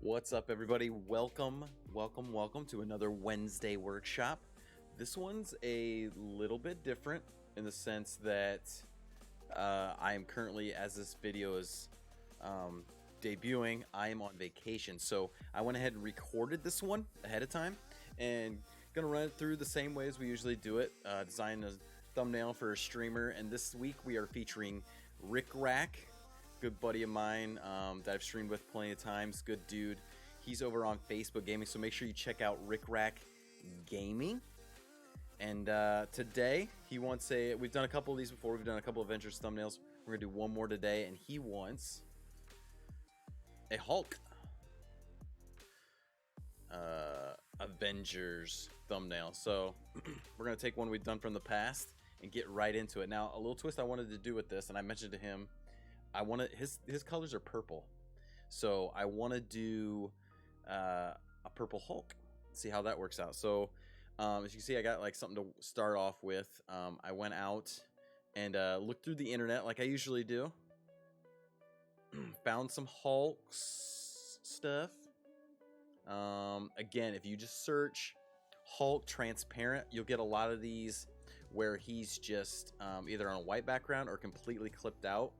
What's up, everybody? Welcome to another Wednesday workshop. This one's a little bit different in the sense that I am currently, as this video is debuting, I am on vacation. So I went ahead and recorded this one ahead of time and gonna run it through the same way as we usually do it. Design a thumbnail for a streamer, and this week we are featuring Rick Rack, good buddy of mine that I've streamed with plenty of times. Good dude. He's over on Facebook Gaming, so make sure you check out Rick Rack Gaming. And today he wants we've done a couple of these before. We've done a couple of Avengers thumbnails. We're gonna do one more today, and he wants a Hulk Avengers thumbnail. So we're gonna take one we've done from the past and get right into it. Now, a little twist I wanted to do with this, and I mentioned to him, I wanted his colors are purple, so I want to do a purple Hulk. See how that works out. So as you can see, I got like something to start off with. I went out and looked through the internet like I usually do. Found some Hulk's stuff. Again, if you just search Hulk transparent, you'll get a lot of these where he's just either on a white background or completely clipped out.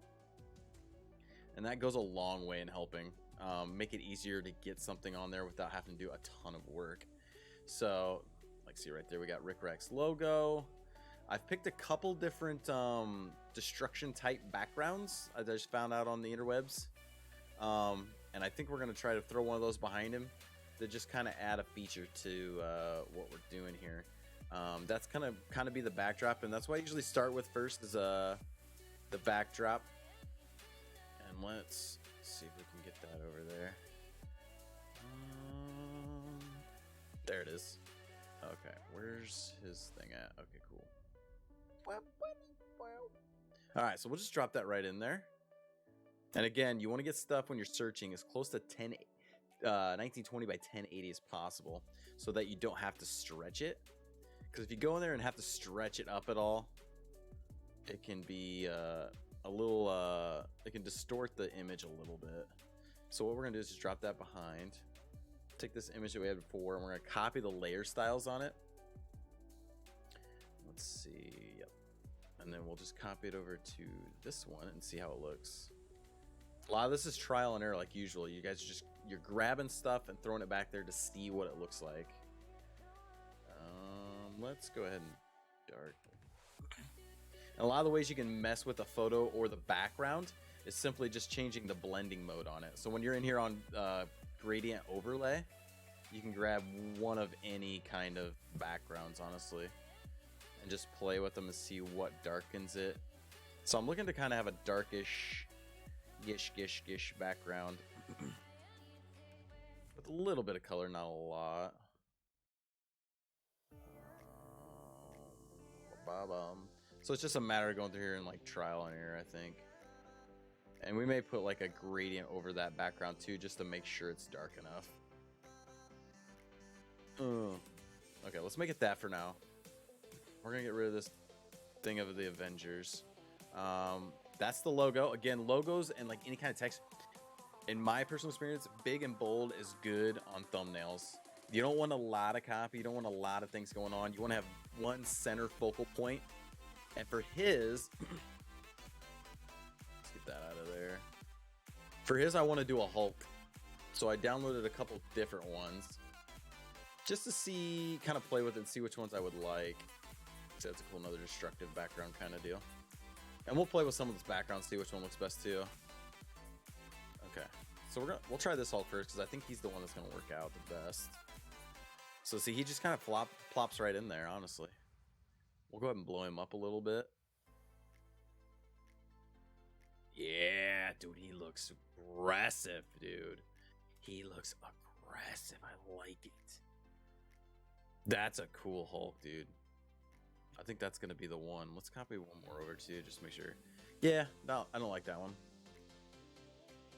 And that goes a long way in helping make it easier to get something on there without having to do a ton of work. So, like, see right there, we got Rick Rack's logo. I've picked a couple different destruction type backgrounds I just found out on the interwebs. And I think we're going to try to throw one of those behind him to just kind of add a feature to what we're doing here. That's kind of be the backdrop, and that's what I usually start with first is the backdrop. And let's see if we can get that over there. There it is. Okay, where's his thing at? Okay, cool. All right, so we'll just drop that right in there. And again, you want to get stuff when you're searching as close to 1920 by 1080 as possible, so that you don't have to stretch it. Because if you go in there and have to stretch it up at all, it can be a little it can distort the image a little bit. So what we're gonna do is just drop that behind, take this image that we had before, and we're gonna copy the layer styles on it. Let's see, yep. And then we'll just copy it over to this one and see how it looks. A lot of this is trial and error like usual. You guys you're grabbing stuff and throwing it back there to see what it looks like. Let's go ahead and dark. And a lot of the ways you can mess with the photo or the background is simply just changing the blending mode on it. So when you're in here on gradient overlay, you can grab one of any kind of backgrounds, honestly, and just play with them and see what darkens it. So I'm looking to kind of have a darkish, gish background with a little bit of color, not a lot. So it's just a matter of going through here and like trial and error, I think. And we may put like a gradient over that background too, just to make sure it's dark enough. Okay, let's make it that for now. We're gonna get rid of this thing of the Avengers. That's the logo. Again, logos and like any kind of text, in my personal experience, big and bold is good on thumbnails. You don't want a lot of copy. You don't want a lot of things going on. You want to have one center focal point. And for his, let's get that out of there. For his, I want to do a Hulk. So I downloaded a couple different ones just to see, kind of play with it and see which ones I would like. So that's a cool, another destructive background kind of deal. And we'll play with some of this background, see which one looks best too. Okay, so we'll try this Hulk first because I think he's the one that's gonna work out the best. So see, he just kind of plops right in there, honestly. We'll go ahead and blow him up a little bit. Yeah, dude, he looks aggressive, dude. He looks aggressive. I like it. That's a cool Hulk, dude. I think that's gonna be the one. Let's copy one more over too, just to make sure. Yeah, no, I don't like that one.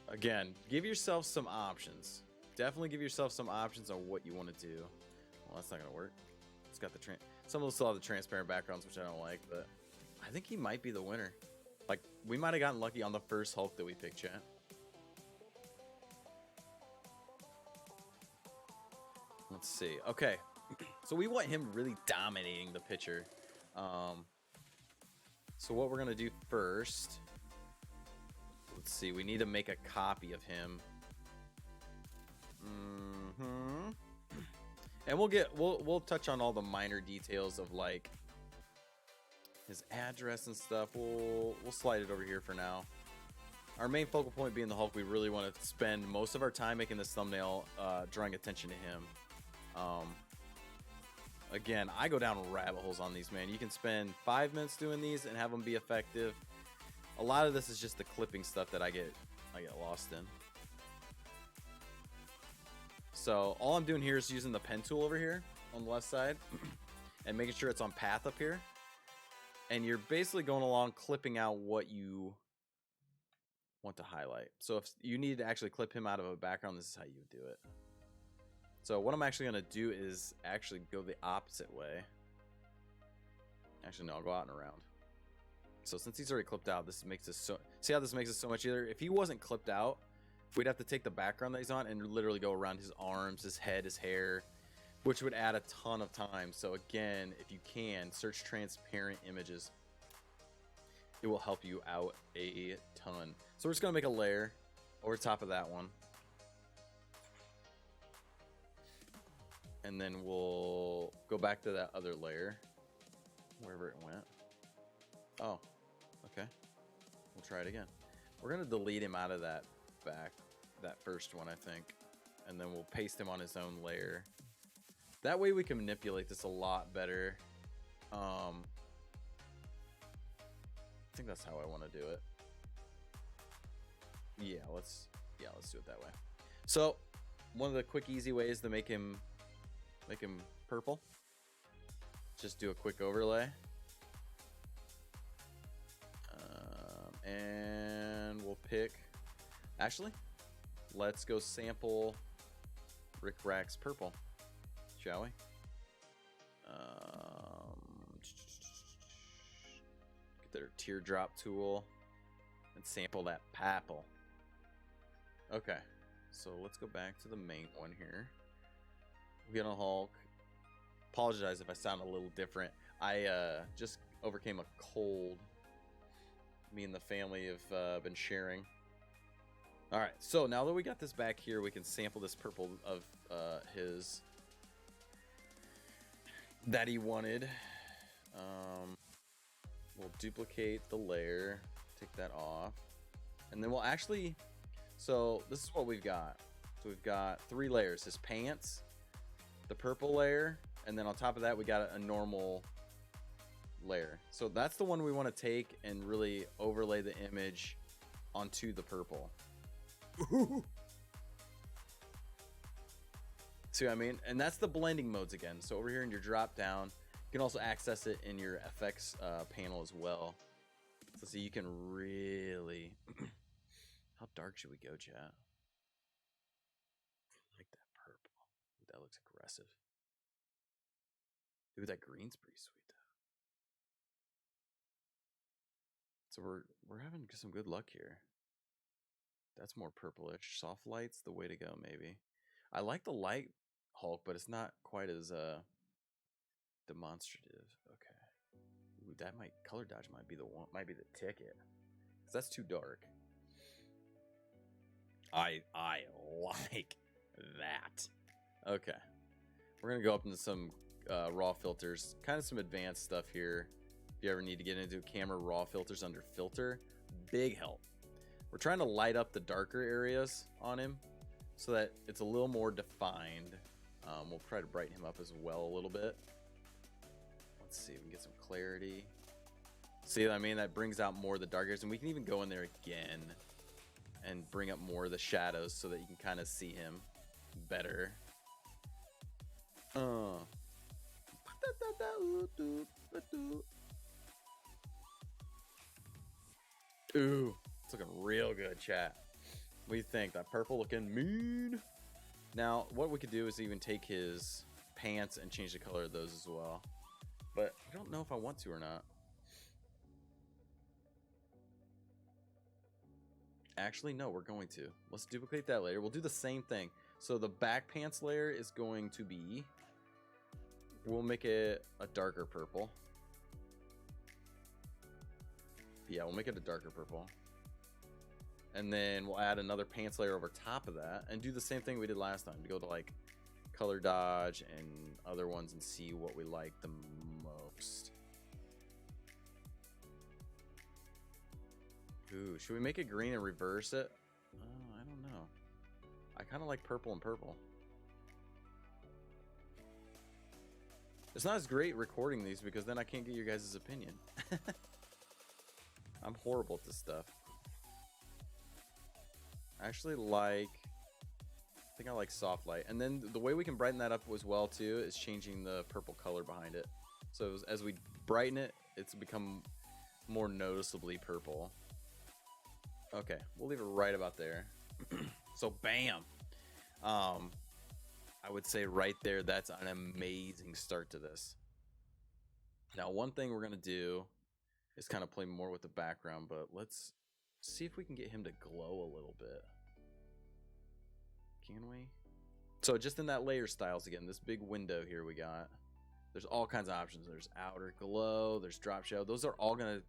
Again, give yourself some options. Definitely give yourself some options on what you want to do. Well, that's not gonna work. It's got the some of them still have the transparent backgrounds, which I don't like, but I think he might be the winner. Like, we might have gotten lucky on the first Hulk that we picked, chat. Let's see. Okay, so we want him really dominating the picture. So what we're gonna do first, let's see, we need to make a copy of him. And we'll touch on all the minor details of like his address and stuff. We'll slide it over here for now. Our main focal point being the Hulk, we really want to spend most of our time making this thumbnail drawing attention to him. Again, I go down rabbit holes on these, man. You can spend 5 minutes doing these and have them be effective. A lot of this is just the clipping stuff that I get lost in. So all I'm doing here is using the pen tool over here on the left side and making sure it's on path up here. And you're basically going along clipping out what you want to highlight. So if you need to actually clip him out of a background, this is how you would do it. So what I'm actually going to do is actually go the opposite way. Actually, no, I'll go out and around. So since he's already clipped out, this makes this so... See how this makes it so much easier? If he wasn't clipped out, we'd have to take the background that he's on and literally go around his arms, his head, his hair, which would add a ton of time. So again, if you can, search transparent images. It will help you out a ton. So we're just going to make a layer over top of that one. And then we'll go back to that other layer, wherever it went. Oh, okay. We'll try it again. We're going to delete him out of that first one, I think. And then we'll paste him on his own layer. That way we can manipulate this a lot better. I think that's how I want to do it. Yeah, let's do it that way. So, one of the quick, easy ways to make him purple. Just do a quick overlay. And we'll pick... Actually, let's go sample Rick Rack's purple, shall we? Get their teardrop tool and sample that papple. Okay, so let's go back to the main one here. We get a Hulk. Apologize if I sound a little different. I just overcame a cold. Me and the family have been sharing. All right, so now that we got this back here, we can sample this purple of his that he wanted. We'll duplicate the layer, take that off, and then we'll actually. So this is what we've got. So we've got 3 layers: his pants, the purple layer, and then on top of that we got a normal layer. So that's the one we want to take and really overlay the image onto the purple. See what I mean? And that's the blending modes again. So over here in your drop down, you can also access it in your FX panel as well. So see, you can really... How dark should we go, chat? I like that purple. That looks aggressive. Ooh, that green's pretty sweet though. So we're having some good luck here. That's more purplish. Soft light's the way to go, maybe. I like the light Hulk, but it's not quite as demonstrative. Okay. Ooh, that color dodge might be the one, might be the ticket. 'Cause that's too dark. I like that. Okay. We're gonna go up into some raw filters, kind of some advanced stuff here. If you ever need to get into camera raw filters under filter, big help. We're trying to light up the darker areas on him so that it's a little more defined. We'll try to brighten him up as well a little bit. Let's see if we can get some clarity. See what I mean? That brings out more of the dark areas, and we can even go in there again and bring up more of the shadows so that you can kind of see him better. Ooh, it's looking real good, chat. What do you think? That purple looking mean? Now, what we could do is even take his pants and change the color of those as well. But I don't know if I want to or not. Actually, no, we're going to. Let's duplicate that later. We'll do the same thing. So the back pants layer is going to be, we'll make it a darker purple. Yeah, we'll make it a darker purple. And then we'll add another pants layer over top of that and do the same thing we did last time to go to like color dodge and other ones and see what we like the most. Ooh, should we make it green and reverse it? Oh, I don't know. I kind of like purple and purple. It's not as great recording these because then I can't get your guys' opinion. I'm horrible at this stuff. I actually like, I think I like soft light. And then the way we can brighten that up as well too is changing the purple color behind it. So as we brighten it, it's become more noticeably purple. Okay, we'll leave it right about there. So bam. I would say right there, that's an amazing start to this. Now, one thing we're gonna do is kind of play more with the background, but let's see if we can get him to glow a little bit. Can we? So just in that layer styles again, this big window here we got, there's all kinds of options. There's outer glow, there's drop shadow. Those are all gonna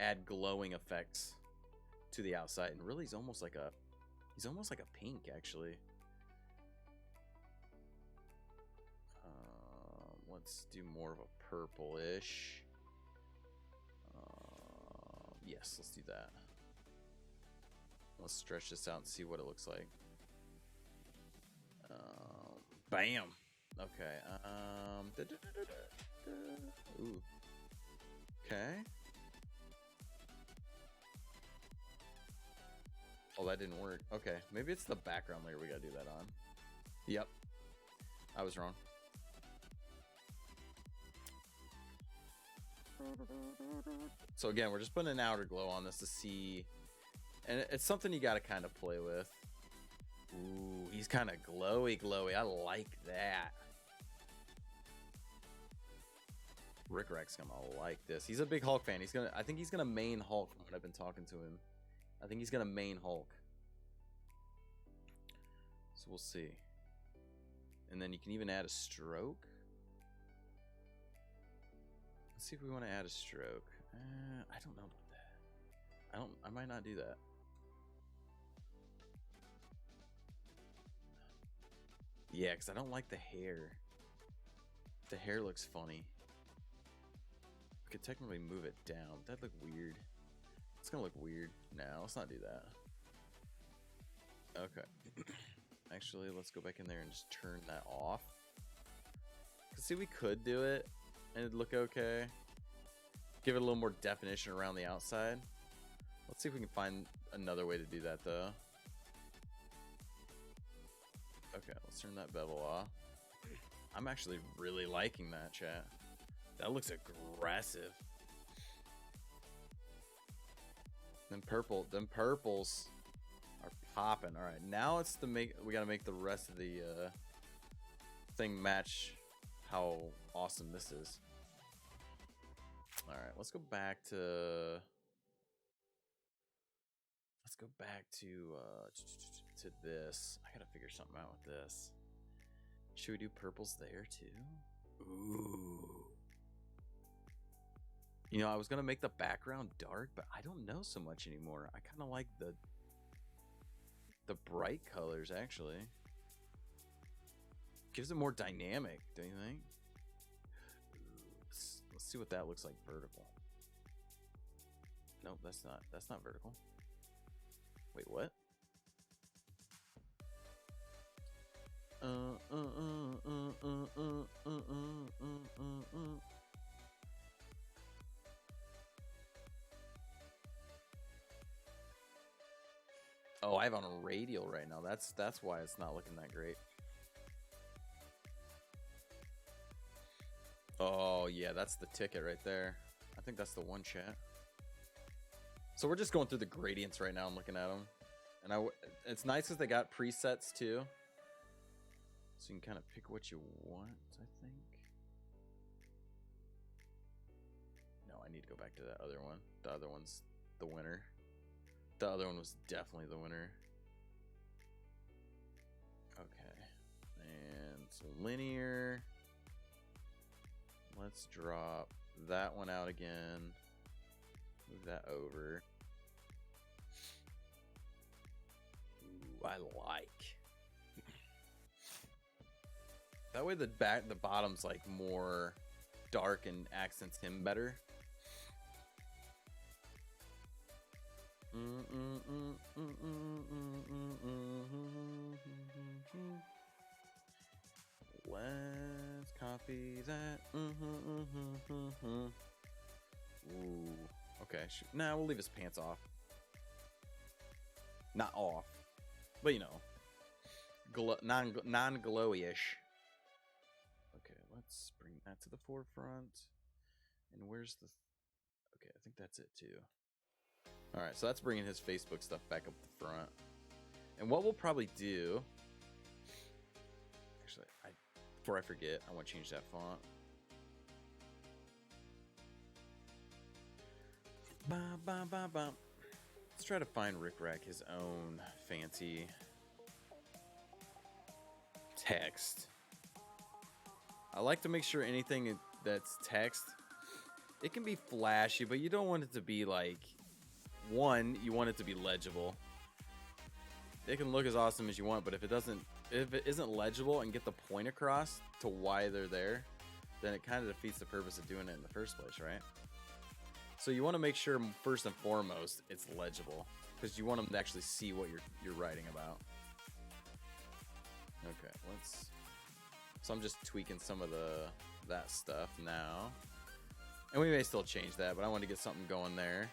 add glowing effects to the outside. And really he's almost like a pink actually. Let's do more of a purplish. Yes, let's do that. Let's stretch this out and see what it looks like. Bam. Okay. Ooh. Okay. Oh, that didn't work. Okay, maybe it's the background layer we gotta do that on. Yep. I was wrong. So again, we're just putting an outer glow on this to see, and it's something you got to kind of play with. Ooh, he's kind of glowy. I like that. Rick Rack's gonna like this. He's a big Hulk fan. I think he's gonna main Hulk from what I've been talking to him. I think he's gonna main Hulk. So we'll see. And then you can even add a stroke. Let's see if we want to add a stroke. I don't know about that. I might not do that. Yeah, because I don't like the hair. The hair looks funny. We could technically move it down. That'd look weird. It's gonna look weird. No, let's not do that. Okay. Actually, let's go back in there and just turn that off. Cause see, we could do it and it'd look okay. Give it a little more definition around the outside. Let's see if we can find another way to do that though. Okay, let's turn that bevel off. I'm actually really liking that, chat. That looks aggressive. Them purples are popping. All right, now it's we gotta make the rest of the thing match how awesome this is. All right, let's go back to this. I gotta figure something out with this. Should we do purples there too? Ooh. You know, I was gonna make the background dark, but I don't know so much anymore. I kind of like the bright colors actually. Gives it more dynamic, don't you think? Let's see what that looks like vertical. Nope, that's not vertical. Wait, what? Oh, I have on a radial right now. That's why it's not looking that great. Oh yeah, that's the ticket right there. I think that's the one, chat. So we're just going through the gradients right now and looking at them. And it's nice because they got presets too. So you can kind of pick what you want, I think. No, I need to go back to that other one. The other one's the winner. The other one was definitely the winner. Okay. So linear. Let's drop that one out again. Move that over. Ooh, I like. That way the bottom's like more dark and accents him better. Let's copy that. Ooh. Okay. Nah, we'll leave his pants off. Not off, but you know, non-glowy-ish. Okay, let's bring that to the forefront. And where's the? Okay, I think that's it too. All right, so that's bringing his Facebook stuff back up the front. And what we'll probably do. Actually, before I forget, I want to change that font. Let's try to find Rick Rack his own fancy text. I like to make sure anything that's text, it can be flashy, but you don't want it to be like, one, you want it to be legible. It can look as awesome as you want, but if it isn't legible and get the point across to why they're there, then it kind of defeats the purpose of doing it in the first place, right? So you want to make sure first and foremost it's legible, because you want them to actually see what you're writing about. Okay, so I'm just tweaking some of that stuff now, and we may still change that, but I want to get something going there.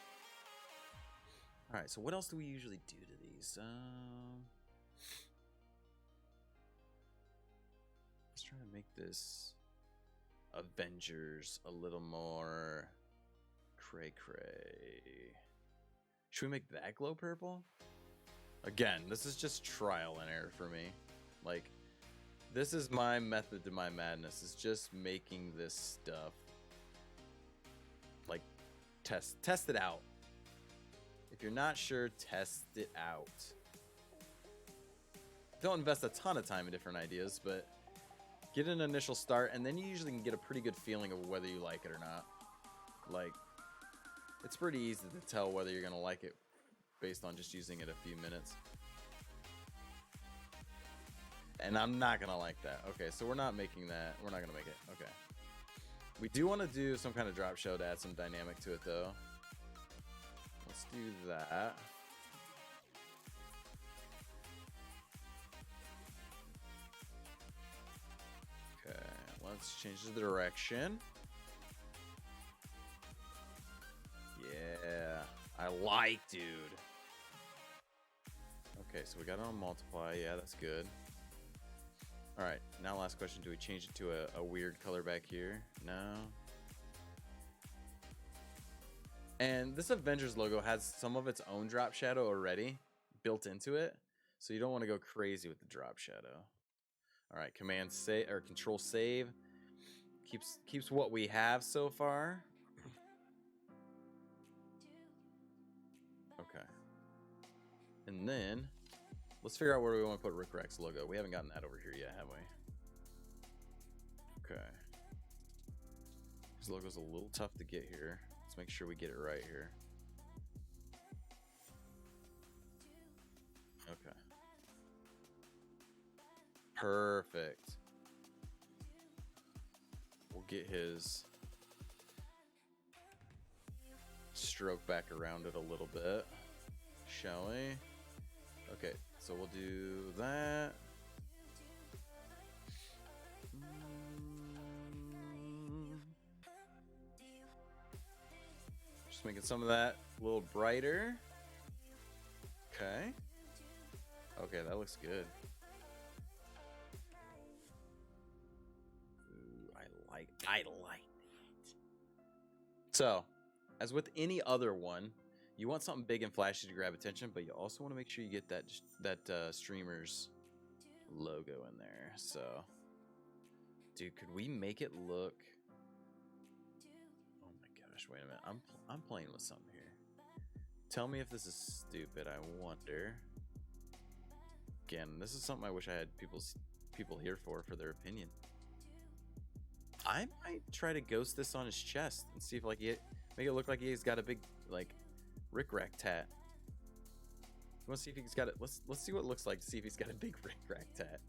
All right, so what else do we usually do to these? Let's try to make this Avengers a little more cray. Should we make that glow purple? Again, this is just trial and error for me. Like, this is my method to my madness, is just making this stuff. Like, test it out. If you're not sure, test it out. Don't invest a ton of time in different ideas, but get an initial start, and then you usually can get a pretty good feeling of whether you like it or not. Like, it's pretty easy to tell whether you're going to like it based on just using it a few minutes. And I'm not going to like that. Okay, so we're not making that. We're not going to make it. Okay. We do want to do some kind of drop show to add some dynamic to it, though. Let's do that. Okay, let's change the direction. Yeah, I like, dude. Okay, so we got it on multiply. Yeah, that's good. All right, now last question. Do we change it to a weird color back here? No. And this Avengers logo has some of its own drop shadow already built into it, so you don't want to go crazy with the drop shadow. All right, command save or control save keeps what we have so far. Okay, and then let's figure out where we want to put Rick Rack's logo. We haven't gotten that over here yet, have we? Okay, his logo's a little tough to get here. Let's make sure we get it right here. Okay. Perfect. We'll get his stroke back around it a little bit, shall we? Okay, so we'll do that. Just making some of that a little brighter. Okay. Okay, that looks good. Ooh, I like it. So, as with any other one, you want something big and flashy to grab attention, but you also want to make sure you get that streamer's logo in there. So, dude, could we make it look? Oh my gosh! Wait a minute. I'm playing with something here. Tell me if this is stupid. I wonder. Again, this is something I wish I had people's people here for their opinion. I might try to ghost this on his chest and see if like make it look like he's got a big like Rick Rack tat. You want to see if he's got it? Let's see what it looks like to see if he's got a big Rick Rack tat.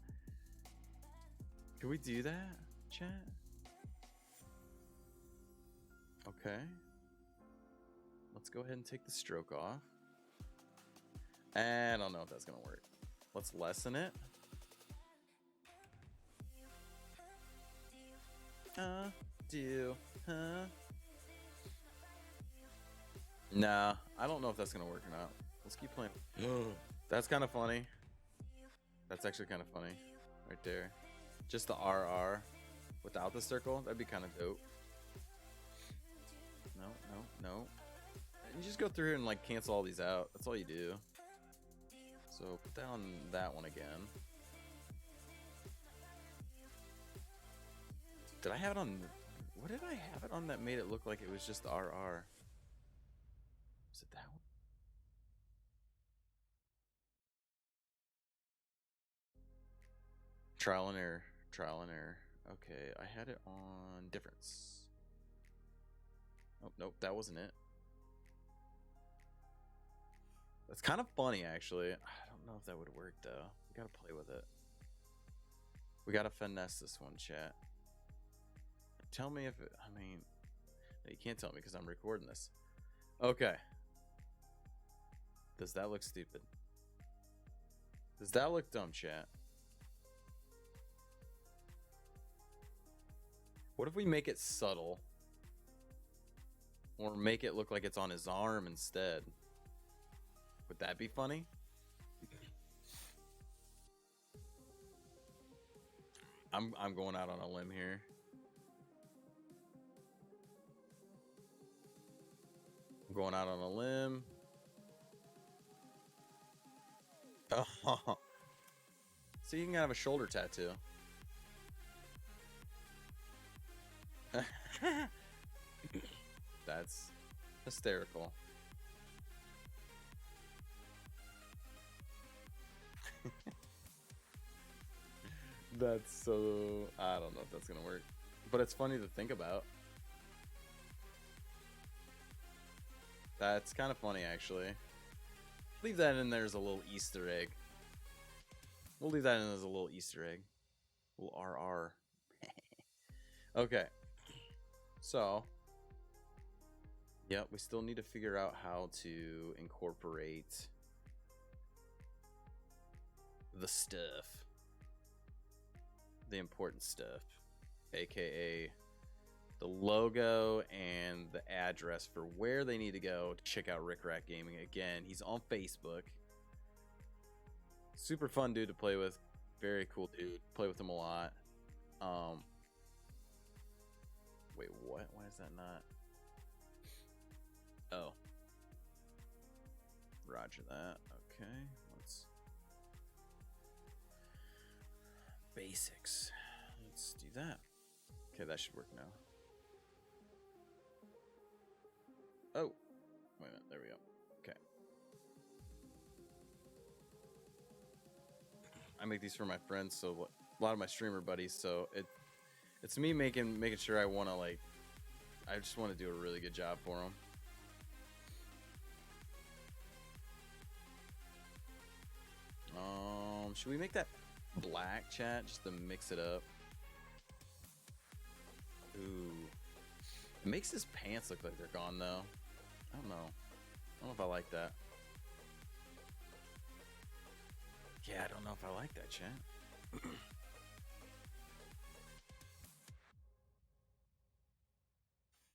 Can we do that, chat? Okay. Let's go ahead and take the stroke off. I don't know if that's gonna work. Let's lessen it. Nah, I don't know if that's gonna work or not. Let's keep playing. That's kind of funny. That's actually kind of funny, right there. Just the RR without the circle. That'd be kind of dope. No. You just go through here and like cancel all these out. That's all you do. So put that on that one again. Did I have it on? What did I have it on that made it look like it was just the RR? Was it that one? Trial and error. Okay, I had it on difference. Oh, nope, that wasn't it. That's kind of funny, actually. I don't know if that would work, though. We gotta play with it. We gotta finesse this one, chat. Tell me if it, I mean, you can't tell me because I'm recording this. Okay. Does that look stupid? Does that look dumb, chat? What if we make it subtle? Or make it look like it's on his arm instead? Would that be funny? I'm going out on a limb here. I'm going out on a limb. Oh. So you can have a shoulder tattoo. That's hysterical. That's so... I don't know if that's gonna work. But it's funny to think about. That's kind of funny, actually. Leave that in there as a little Easter egg. We'll leave that in as a little Easter egg. A little RR. Okay. So... Yep, we still need to figure out how to incorporate the stuff. The important stuff. AKA the logo and the address for where they need to go to check out Rick Rack Gaming. Again, he's on Facebook. Super fun dude to play with. Very cool dude. Play with him a lot. Wait, what? Why is that not? Oh. Roger that. Okay. Let's basics. Let's do that. Okay, that should work now. Oh. Wait a minute. There we go. Okay. I make these for my friends, so a lot of my streamer buddies, so it's me making sure I want to like I just want to do a really good job for them. Should we make that black, chat, just to mix it up? Ooh. It makes his pants look like they're gone, though. I don't know. I don't know if I like that. Yeah, I don't know if I like that, chat.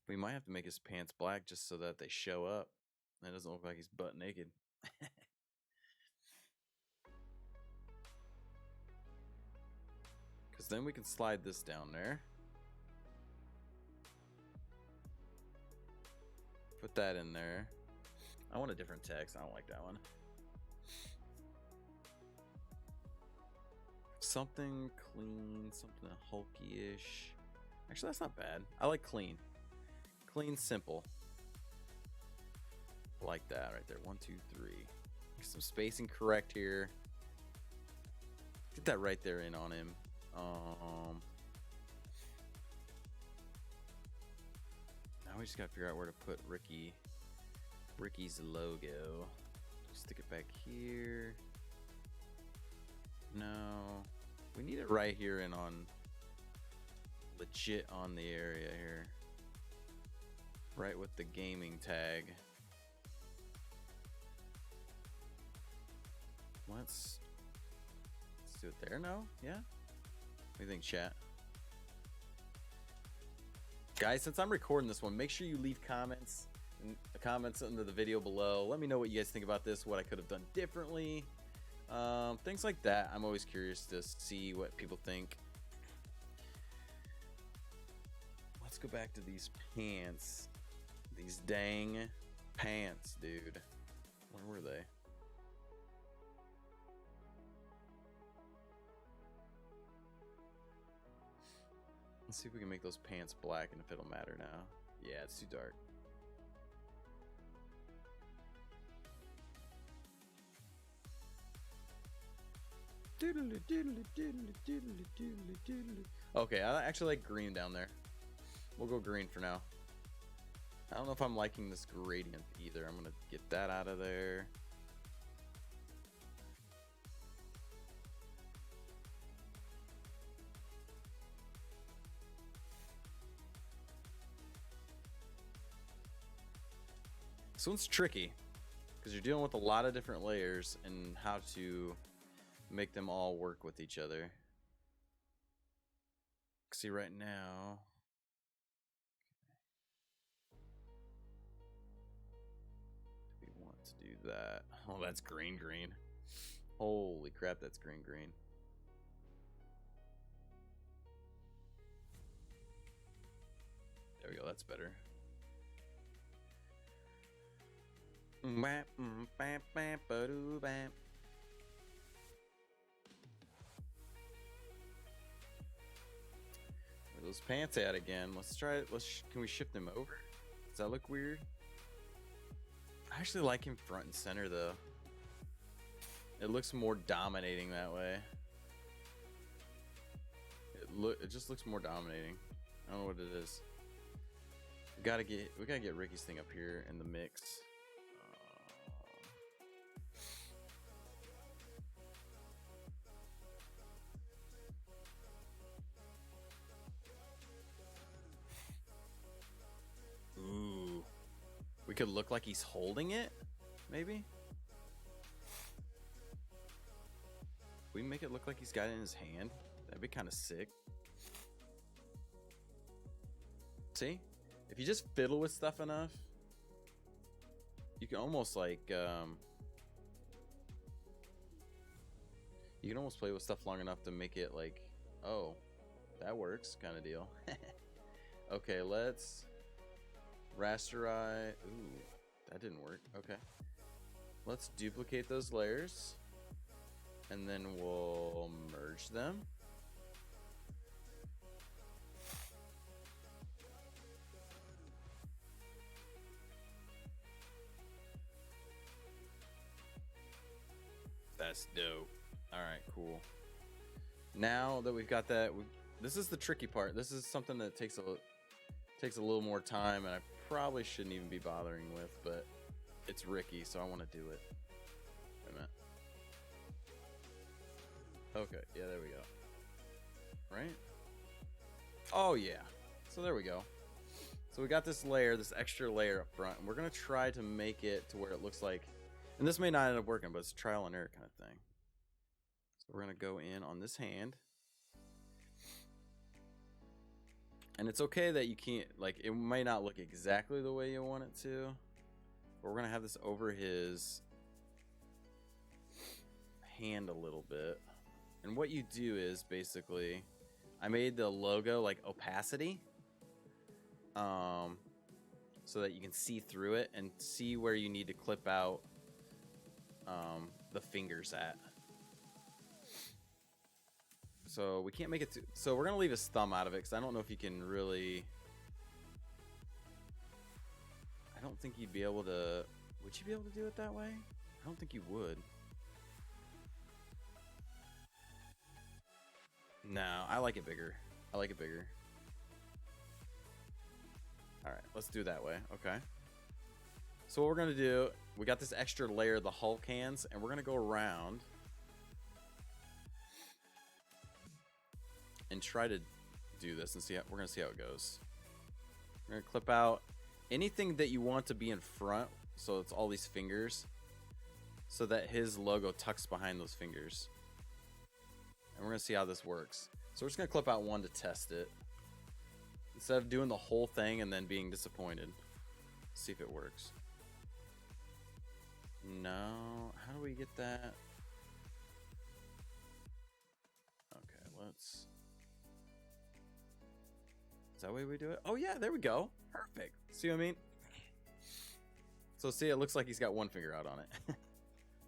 We might have to make his pants black just so that they show up. That doesn't look like he's butt naked. Because then we can slide this down there. Put that in there. I want a different text. I don't like that one. Something clean, something hulky-ish. Actually, that's not bad. I like clean. Clean, simple. Like that right there. 1, 2, 3. Get some spacing correct here. Get that right there in on him. Now we just gotta figure out where to put Ricky's logo. Stick it back here. No, we need it right here and on legit on the area here, right with the gaming tag. Let's do it there. No, yeah. What do you think, chat? Guys, since I'm recording this one, make sure you leave comments under the video below. Let me know what you guys think about this, what I could have done differently, things like that. I'm always curious to see what people think. Let's go back to these pants. These dang pants, dude. Where were they? Let's see if we can make those pants black and if it'll matter now. Yeah, it's too dark. Okay, I actually like green down there. We'll go green for now. I don't know if I'm liking this gradient either. I'm gonna get that out of there. This one's tricky because you're dealing with a lot of different layers and how to make them all work with each other. See, right now, we want to do that. Oh, that's green. Holy crap, that's green. There we go, that's better. Where those pants at again? Let's try it. Can we shift them over? Does that look weird? I actually like him front and center though. It looks more dominating that way. It just looks more dominating. I don't know what it is. We gotta get Ricky's thing up here in the mix. Ooh, we could look like he's holding it, maybe. We make it look like he's got it in his hand. That'd be kind of sick. See, if you just fiddle with stuff enough, you can almost like you can almost play with stuff long enough to make it like, oh, that works, kind of deal. Okay, let's rasterize. Ooh, that didn't work. Okay, let's duplicate those layers and then we'll merge them. That's dope. All right, cool. Now that we've got that, this is the tricky part. This is something that takes a little more time, and I probably shouldn't even be bothering with, but it's Ricky, so I want to do it. Wait a minute. Okay, yeah, there we go. Right? Oh yeah. So there we go. So we got this layer, this extra layer up front, and we're gonna try to make it to where it looks like, and this may not end up working, but it's trial and error kind of thing. So we're gonna go in on this hand. And it's okay that you can't, like, it might not look exactly the way you want it to, but we're gonna have this over his hand a little bit. And what you do is basically, I made the logo like opacity, so that you can see through it and see where you need to clip out the fingers at. So we can't make it too, so we're gonna leave his thumb out of it because I don't know if you can really, I don't think you'd be able to, would you be able to do it that way? I don't think you would. No, I like it bigger. I like it bigger. All right, let's do that way. Okay. So what we're gonna do, we got this extra layer of the Hulk hands, and we're gonna go around and try to do this and see how, we're gonna see how it goes. We're gonna clip out anything that you want to be in front, so it's all these fingers, so that his logo tucks behind those fingers. And we're gonna see how this works. So we're just gonna clip out one to test it, instead of doing the whole thing and then being disappointed. See if it works. No, how do we get that? Okay, let's. Is that the way we do it? Oh yeah, there we go. Perfect. See what I mean? So see, it looks like he's got one finger out on it.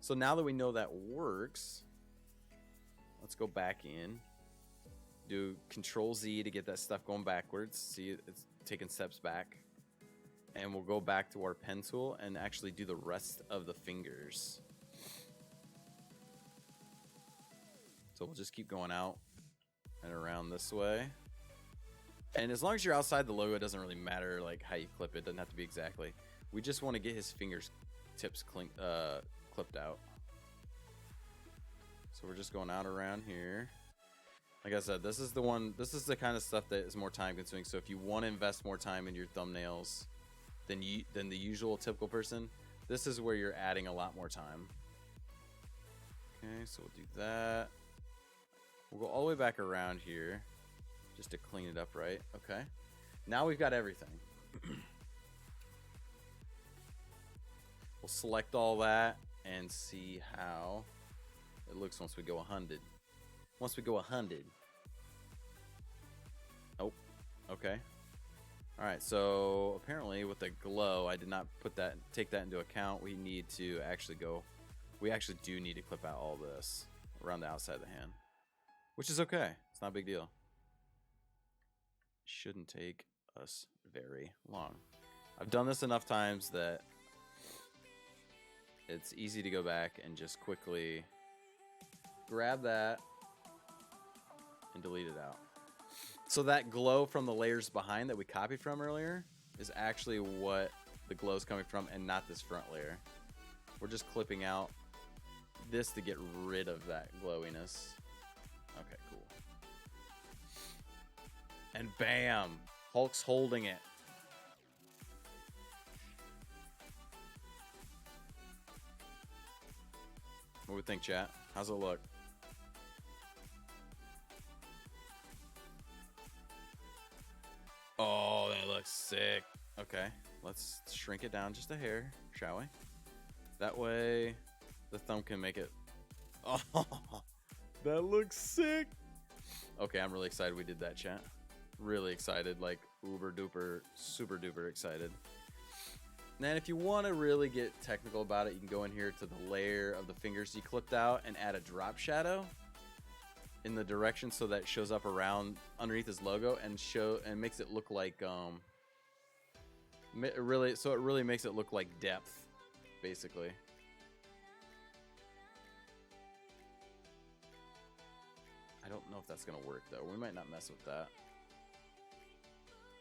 So now that we know that works, let's go back in. Do Control Z to get that stuff going backwards. See, it's taking steps back. And we'll go back to our pen tool and actually do the rest of the fingers. So we'll just keep going out and around this way. And as long as you're outside the logo, it doesn't really matter like how you clip it. It doesn't have to be exactly. We just want to get his fingers tips clipped out. So we're just going out around here. Like I said, this is the kind of stuff that is more time consuming. So if you want to invest more time in your thumbnails than the usual typical person, this is where you're adding a lot more time. Okay, so we'll do that. We'll go all the way back around here just to clean it up right. Okay, now we've got everything. We'll select all that and see how it looks once we go 100. Once we go 100. Oh, okay. All right, so apparently with the glow, I did not take that into account. We need to actually we actually do need to clip out all this around the outside of the hand, which is okay. It's not a big deal. Shouldn't take us very long. I've done this enough times that it's easy to go back and just quickly grab that and delete it out. So that glow from the layers behind that we copied from earlier is actually what the glow is coming from and not this front layer. We're just clipping out this to get rid of that glowiness. Okay, cool. And bam, Hulk's holding it. What do we think, chat? How's it look? Oh, that looks sick. Okay, let's shrink it down just a hair, shall we? That way the thumb can make it. Oh, that looks sick. Okay, I'm really excited we did that, chat. Really excited, like uber duper, super duper excited. And if you want to really get technical about it, you can go in here to the layer of the fingers you clipped out and add a drop shadow in the direction so that it shows up around underneath his logo and makes it look like it really makes it look like depth, basically. I don't know if that's gonna work though. We might not mess with that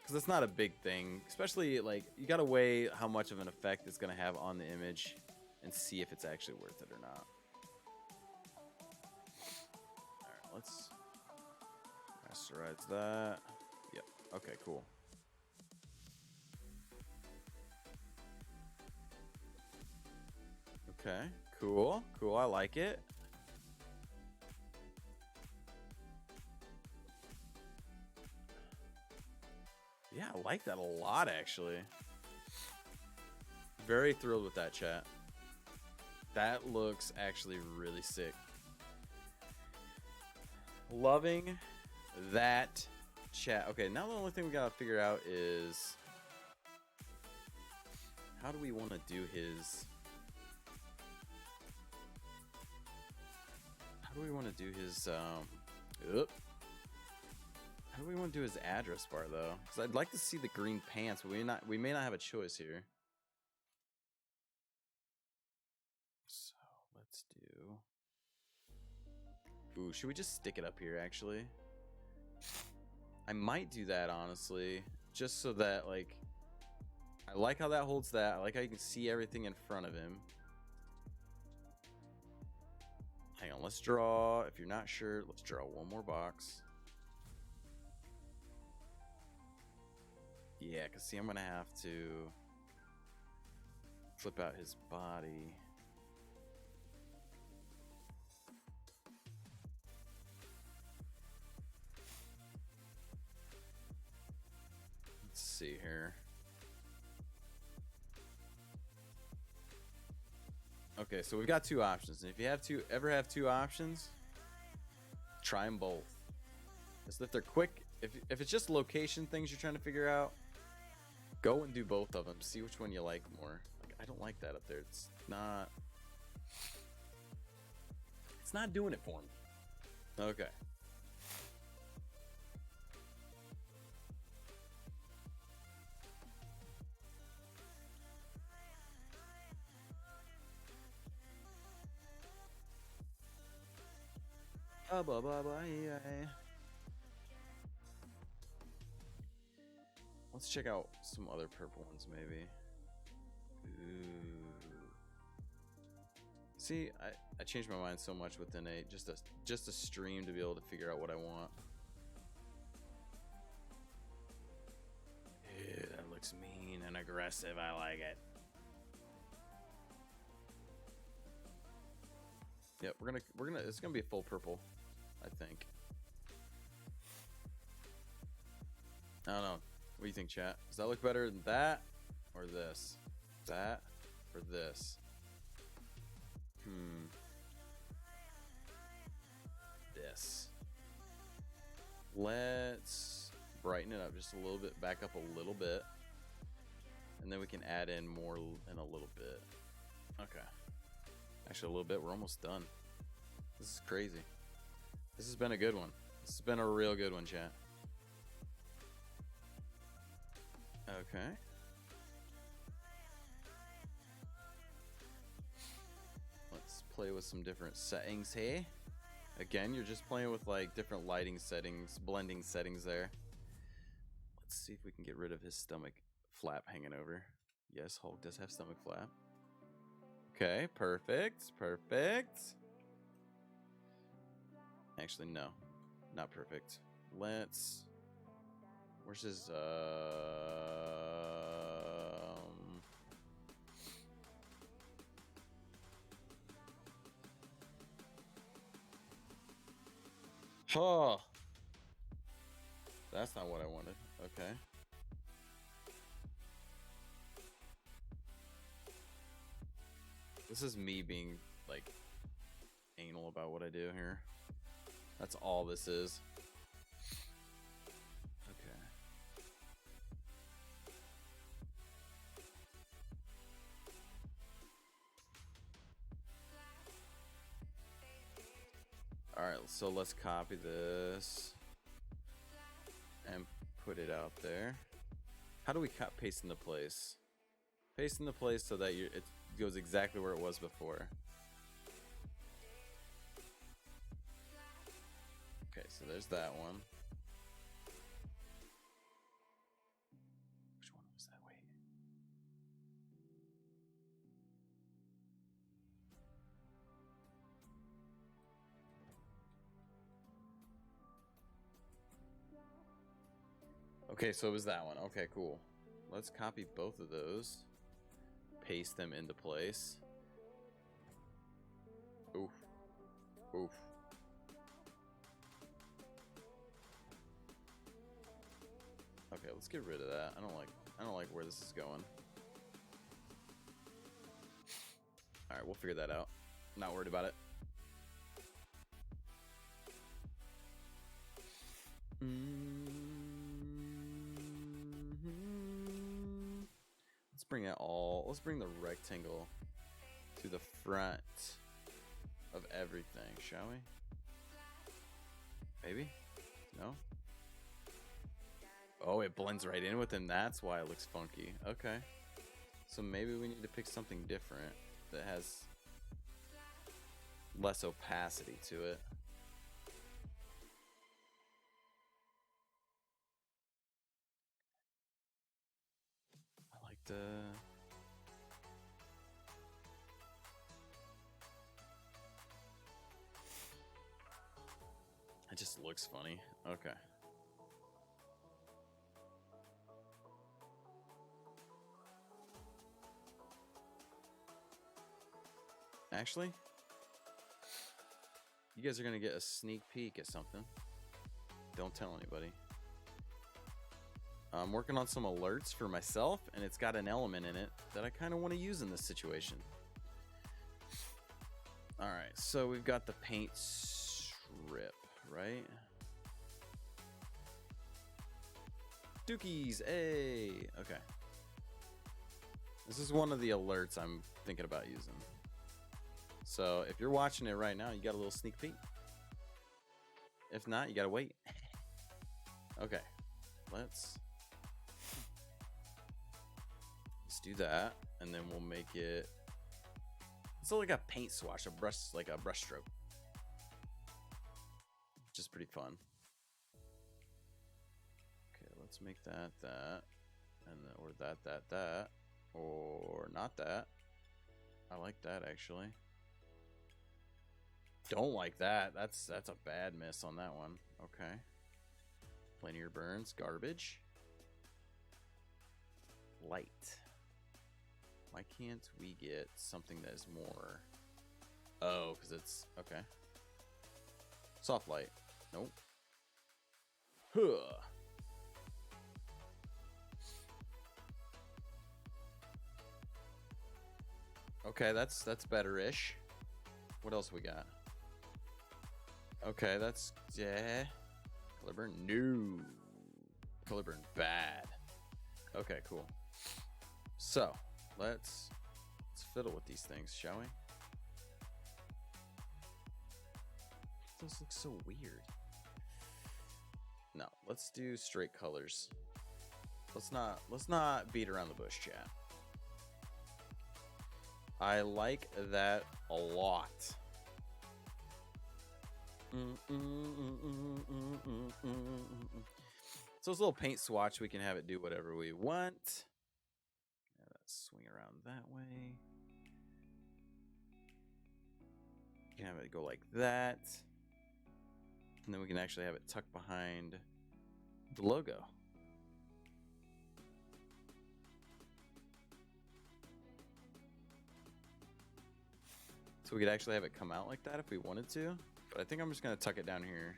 because it's not a big thing, especially like you gotta weigh how much of an effect it's gonna have on the image and see if it's actually worth it or not. Let's rasterize that. Yep. Okay, cool. Okay, cool. Cool. I like it. Yeah, I like that a lot, actually. Very thrilled with that, chat. That looks actually really sick. Loving that, chat. Okay, now the only thing we gotta figure out is how do we want to do his. How do we want to do his How do we want to do his address bar though? Because I'd like to see the green pants, but we may not have a choice here. So let's do. Ooh, should we just stick it up here actually? I might do that, honestly, just so that, like, I like how that holds that. I like how you can see everything in front of him. Hang on, let's draw. If you're not sure, let's draw one more box. Yeah, because see, I'm going to have to flip out his body. Let's see here. Okay, so we've got two options. And if you ever have two options, try them both. Because if they're quick, if it's just location things you're trying to figure out, go and do both of them. See which one you like more. Like, I don't like that up there. It's not doing it for me. Okay. Let's check out some other purple ones, maybe. Ooh. See, I changed my mind so much within just a stream to be able to figure out what I want. Ew, that looks mean and aggressive. I like it. Yeah, it's gonna be full purple, I think. I don't know. What do you think, chat? Does that look better than that or this? That or this? This. Let's brighten it up just a little bit, back up a little bit, and then we can add in more in a little bit. Okay. Actually, a little bit. We're almost done. This is crazy. This has been a good one. This has been a real good one, chat. Okay. Let's play with some different settings here. Again, you're just playing with like different lighting settings, blending settings there. Let's see if we can get rid of his stomach flap hanging over. Yes, Hulk does have stomach flap. Okay, perfect, perfect. Actually, no, not perfect. Let's. Where's his Oh, that's not what I wanted. Okay. This is me being like anal about what I do here. That's all this is. Okay. All right, so let's copy this and put it out there. How do we paste into place? Paste into place so that it goes exactly where it was before. Okay, so there's that one. Which one was that? Wait. Okay, so it was that one. Okay, cool. Let's copy both of those. Paste them into place. Oof. Oof. Okay, let's get rid of that. I don't like where this is going. Alright, we'll figure that out. Not worried about it. Let's bring the rectangle to the front of everything, shall we? Maybe? No? Oh, it blends right in with him. That's why it looks funky. Okay. So maybe we need to pick something different that has less opacity to it. It just looks funny. Okay. Actually, you guys are gonna get a sneak peek at something. Don't tell anybody. I'm working on some alerts for myself, and it's got an element in it that I kind of want to use in this situation. All right, so we've got the paint strip, right? Dookies, hey, okay. This is one of the alerts I'm thinking about using. So if you're watching it right now, you got a little sneak peek. If not, you gotta wait. Okay, let's do that, and then we'll make it. It's like a paint swatch, a brush, like a brush stroke, which is pretty fun. Okay, let's make that, and then, or that, or not that. I like that actually. Don't like that. That's a bad miss on that one. Okay. Linear burns, garbage. Light. Why can't we get something that is more? Oh, because it's okay. Soft light. Nope. Huh. Okay, that's better-ish. What else we got? Okay, that's yeah. Color burn, no. Color burn, bad. Okay, cool. So let's fiddle with these things, shall we? Those look so weird. No, let's do straight colors. Let's not beat around the bush, chat. I like that a lot. So this little paint swatch, we can have it do whatever we want. Yeah, let's swing around that way. You can have it go like that. And then we can actually have it tucked behind the logo. So we could actually have it come out like that if we wanted to. But I think I'm just going to tuck it down here.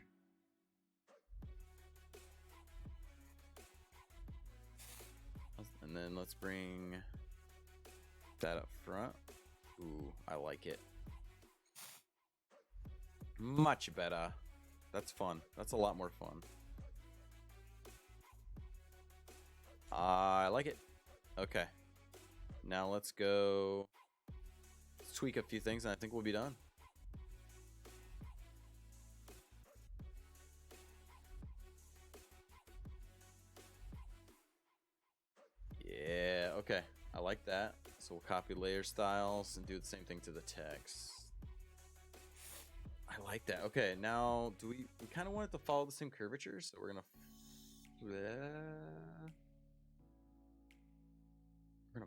And then let's bring that up front. Ooh, I like it. Much better. That's fun. That's a lot more fun. I like it. Okay. Now let's go tweak a few things and I think we'll be done. Yeah, okay. I like that. So we'll copy layer styles and do the same thing to the text. I like that. Okay, now do we kind of want it to follow the same curvature, so we're gonna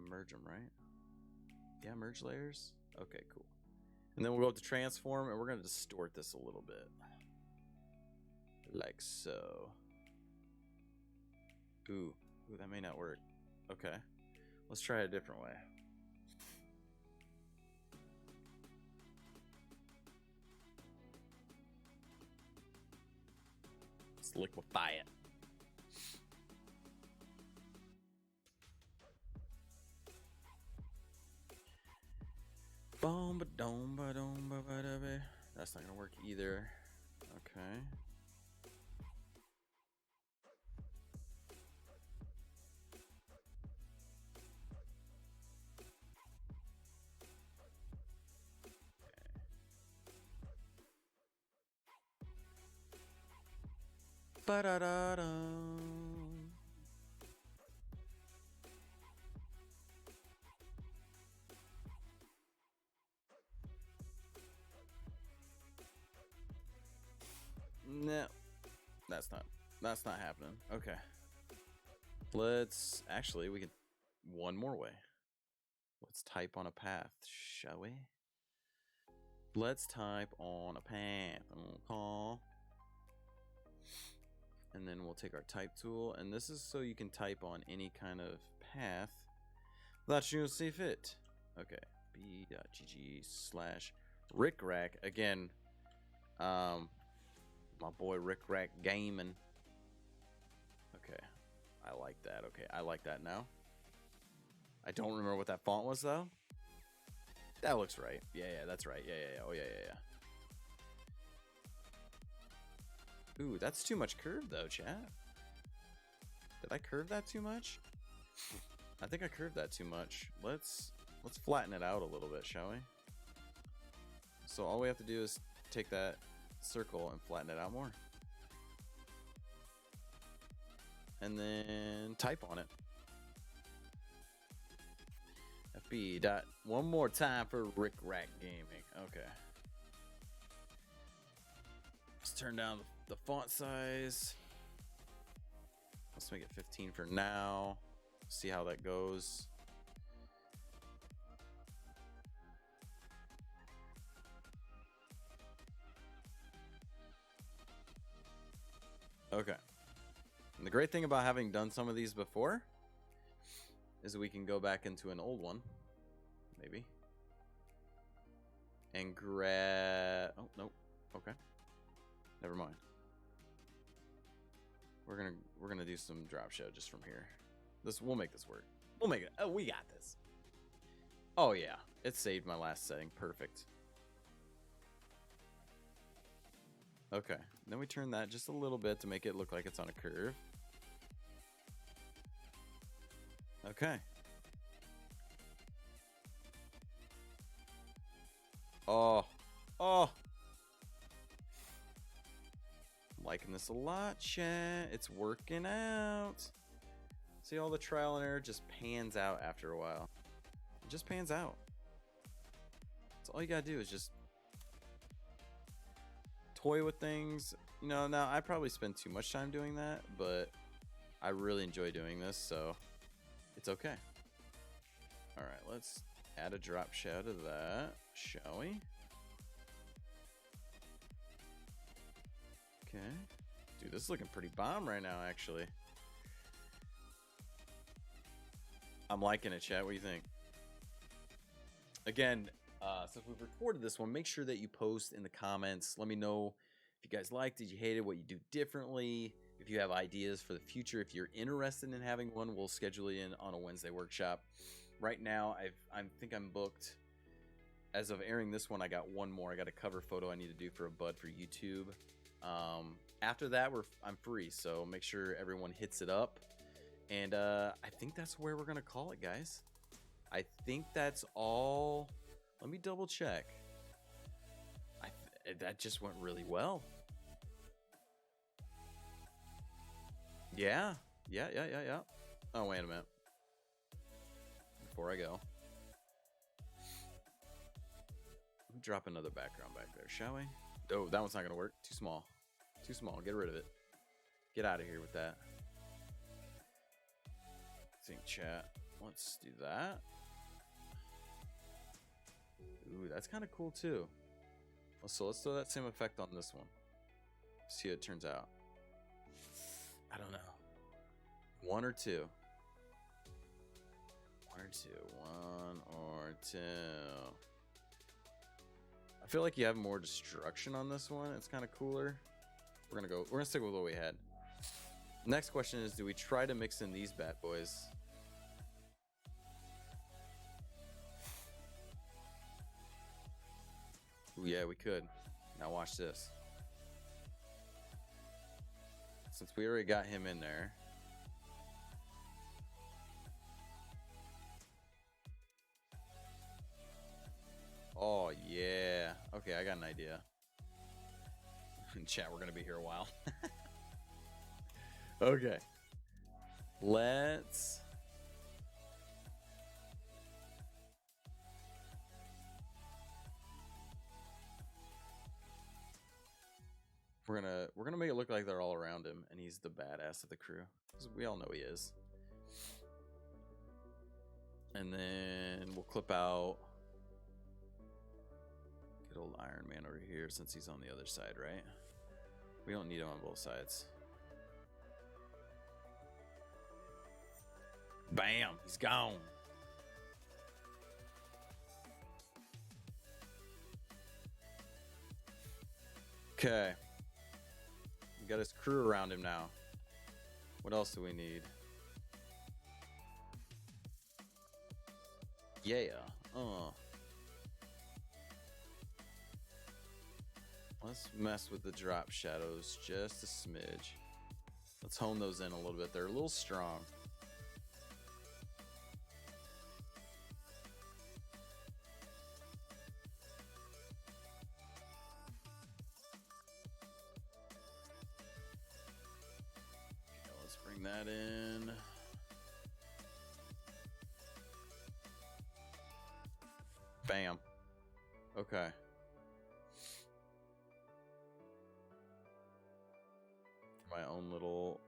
merge them, right? Yeah, merge layers. Okay, cool. And then we'll go to transform and we're gonna distort this a little bit. Like so. Ooh, that may not work. Okay. Let's try it a different way. Let's liquefy it. That's not gonna work either. Okay. Ba-da-da-da. No, that's not happening. Okay. Let's actually we can one more way. Let's type on a path, shall we? Let's type on a path. Okay. And then we'll take our type tool, and this is so you can type on any kind of path that you see fit. Okay, b.gg/rickrack. Again, my boy Rickrack Gaming. Okay, I like that. Okay, I like that now. I don't remember what that font was, though. That looks right. Yeah, that's right. Yeah. Oh, yeah. Ooh, that's too much curve, though, chat. Did I curve that too much? I think I curved that too much. Let's flatten it out a little bit, shall we? So all we have to do is take that circle and flatten it out more. And then type on it. FB dot one more time for Rickrack Gaming. Okay. Let's turn down the font size. Let's make it 15 for now. See how that goes. Okay. And the great thing about having done some of these before is we can go back into an old one, maybe, and grab. Oh, nope. Okay. Never mind. We're gonna do some drop show just from here. We'll make this work. We'll make it. Oh, we got this. Oh yeah, it saved my last setting. Perfect. Okay, then we turn that just a little bit to make it look like it's on a curve. Okay. Oh. I'm liking this a lot, chat. It's working out. See, all the trial and error just pans out after a while. It just pans out. So all you gotta do is just toy with things. You know, now I probably spend too much time doing that, but I really enjoy doing this, so it's okay. All right, let's add a drop shadow to that, shall we? Okay. Dude, this is looking pretty bomb right now, actually. I'm liking it, chat. What do you think? Again, so if we've recorded this one, make sure that you post in the comments. Let me know if you guys liked it, you hated, what you do differently. If you have ideas for the future, if you're interested in having one, we'll schedule you in on a Wednesday workshop. Right now, I think I'm booked. As of airing this one, I got one more. I got a cover photo I need to do for a bud for YouTube. After that, I'm free, so make sure everyone hits it up. And I think that's where we're gonna call it, guys. I think that's all. Let me double check. That just went really well. Yeah. Oh, wait a minute. Before I go, drop another background back there, shall we? Oh, that one's not gonna work. Too small. Too small. Get rid of it. Get out of here with that. Think chat. Let's do that. Ooh, that's kind of cool too. So let's throw that same effect on this one. See how it turns out. I don't know. One or two. One or two. I feel like you have more destruction on this one. It's kind of cooler. We're gonna stick with what we had. Next question is, do we try to mix in these bad boys? Ooh, yeah, we could. Now watch this. Since we already got him in there. Oh, yeah. Okay, I got an idea. In chat, we're going to be here a while. Okay. Let's... We're gonna make it look like they're all around him, and he's the badass of the crew. 'Cause we all know he is. And then we'll clip out good old Iron Man over here since he's on the other side, right? We don't need him on both sides. Bam! He's gone. Okay. We got his crew around him now. What else do we need? Yeah. Let's mess with the drop shadows just a smidge. Let's hone those in a little bit. They're a little strong. Okay, let's bring that in. Bam. Okay.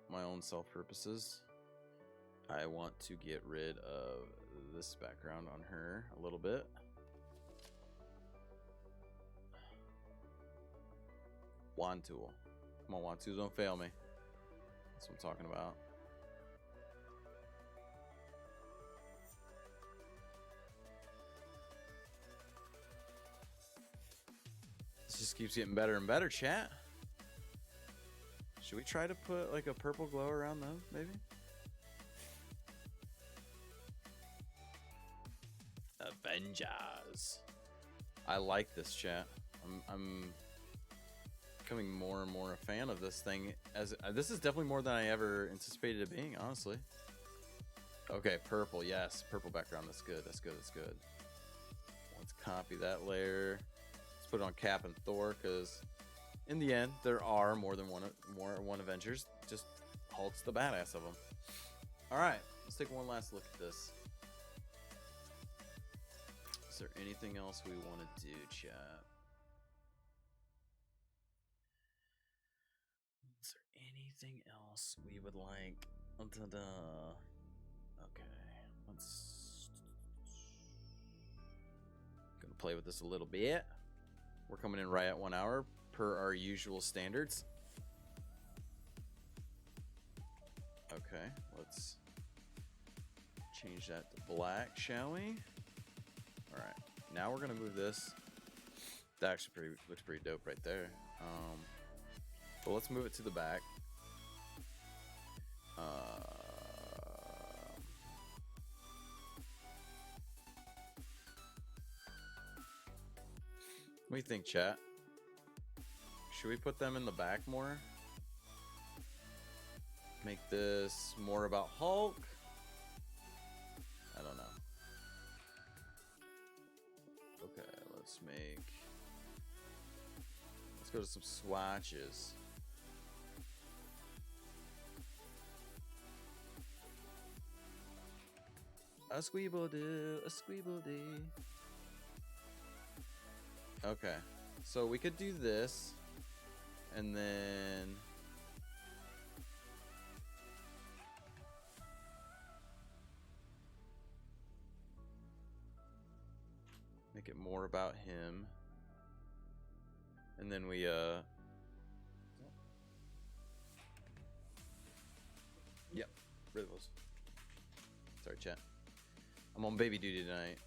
My own self purposes, I want to get rid of this background on her a little bit. Wand tool. Come on, wand tools, don't fail me. That's what I'm talking about. This just keeps getting better and better, chat. Should we try to put like a purple glow around those, maybe? Avengers. I like this, chat. I'm becoming more and more a fan of this thing. As this is definitely more than I ever anticipated it being, honestly. Okay, purple. Yes, purple background. That's good. That's good. That's good. Let's copy that layer. Let's put it on Cap and Thor, because in the end, there are more than one Avengers. Just Hulk's the badass of them. All right, let's take one last look at this. Is there anything else we want to do, chat? Is there anything else we would like? Okay, let's gonna play with this a little bit. We're coming in right at 1 hour per our usual standards. Okay, let's change that to black, shall we? All right, now we're gonna move this. That actually looks pretty dope right there. But let's move it to the back. What do you think, chat? Should we put them in the back more? Make this more about Hulk? I don't know. Okay, let's go to some swatches. A squeeble do, a squeeble dee. Okay, so we could do this, and then make it more about him, and then we yep, rid of those. Sorry, chat. I'm on baby duty tonight.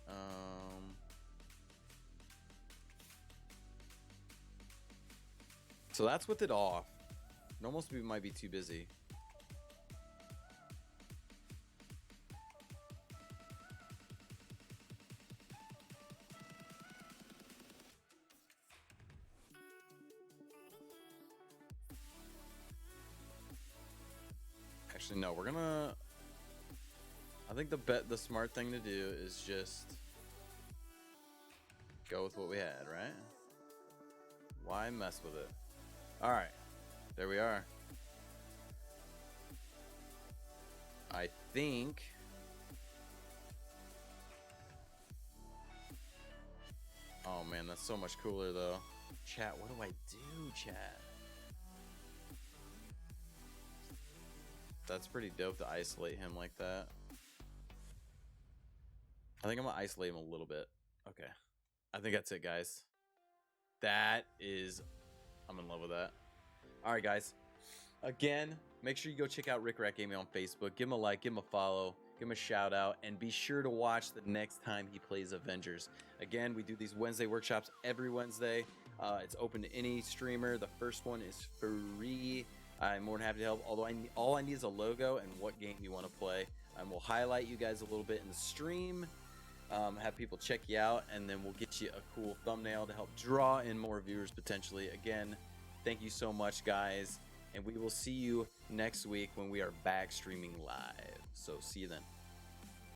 So that's with it off. Normal speed might be too busy. Actually, no, we're gonna. I think the smart thing to do is just go with what we had, right? Why mess with it? All right, there we are. I think oh man, that's so much cooler though. Chat, what do I do, chat? That's pretty dope to isolate him like that. I think I'm gonna isolate him a little bit. Okay. I think that's it, guys. That is, I'm in love with that. All right, guys. Again, make sure you go check out Rick Rack Gaming on Facebook. Give him a like, give him a follow, give him a shout out, and be sure to watch the next time he plays Avengers. Again, we do these Wednesday workshops every Wednesday. It's open to any streamer. The first one is free. I'm more than happy to help. Although all I need is a logo and what game you want to play. And we'll highlight you guys a little bit in the stream. Have people check you out, and then we'll get you a cool thumbnail to help draw in more viewers potentially. Again, thank you so much, guys, and we will see you next week when we are back streaming live. So see you then.